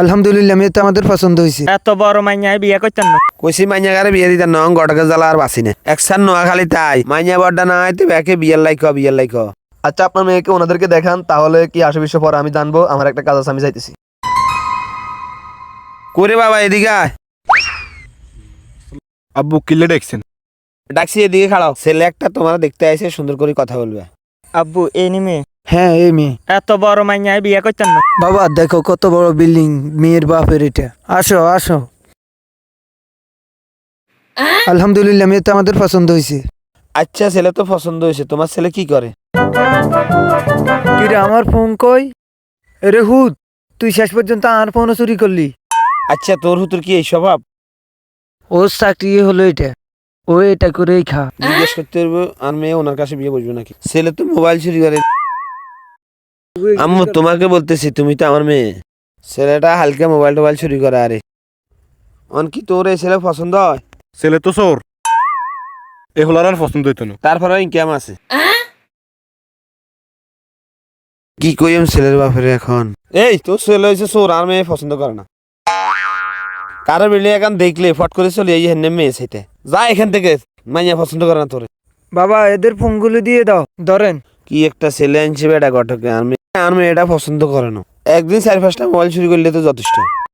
আলহামদুলিল্লাহ মেয়ে তো আমাদের পছন্দ হয়েছে। এত বড় মাইয়ায় বিয়ে করতেন না? কইছি মাইয়া গারে বিয়ে দিতেন নং গটকে জ্বালা আর বাসি না একসার নোয়া খালি তাই মাইয়া বড্ডা না হয়তো ব্যাকে বিয়ের লাইক আচ্ছা আপনার মেয়েকে ওনাদেরকে দেখান, তাহলে কি আসে বিষয় পরে আমি জানবো। আমার একটা কাজ আছে, আমি যাইতেছি। করে বাবা এদিকে আয়। আব্বু কিল্লে দেখছেন? ডাকছি এদিকে খাড়াও, ছেলে একটা তোমার দেখতে আইছে, সুন্দর করে কথা বলবে। আব্বু এই নি মেয়ে। হ্যাঁ এই মেয়ে। এত বড় মাইয়ায় বিয়ে করতেন না? বাবা দেখো কত বড় বিল্ডিং, মেয়ের বাপের এটা। আসো আসো। আলহামদুলিল্লাহ মেয়ে তো আমাদের পছন্দ হয়েছে। আচ্ছা ছেলে তো পছন্দ হয়েছে, তোমার ছেলে কি করে? কিরে আমার ফোন কই? এরে হুদ, তুই শেষ পর্যন্ত আমার ফোনও চুরি করলি। আচ্ছা তোর হুতুর কি এই স্বভাব? ওর চাকরি হলো এটা, ও এটা করেই খা। জিজ্ঞেস করতে পারবো আর মেয়ে ওনার কাছে বিয়ে বসবে নাকি? ছেলে তো মোবাইল চুরি করে। আম্মু তোমাকে বলতেছি, তুমি তো আমার মেয়ে। ছেলেটা হালকা মোবাইল টোবাইল চুরি করে। আরে অন কি তোর এই ছেলে পছন্দ হয়? ছেলে তো চোর, এ হলার আর পছন্দ হইতো না। তারপরে ইনকাম আছে। কি কইম ছেলের বাপের এখন? এই তোর ছেলে হয়েছে চোর, আর মেয়ে পছন্দ করে না। কারো বিল্ডিং এখন দেখলে ফট করে চলে এই হেন মেয়ে সেটা যা এখান থেকে, মাইয়া পছন্দ করে না তোরে। বাবা এদের ফোনগুলো দিয়ে দাও, ধরেন। কি একটা ছেলে আনছে বেটা ঘটকে, আর মেয়ে এটা পছন্দ করে না। একদিন 4-5টা মোবাইল চুরি করলে তো যথেষ্ট।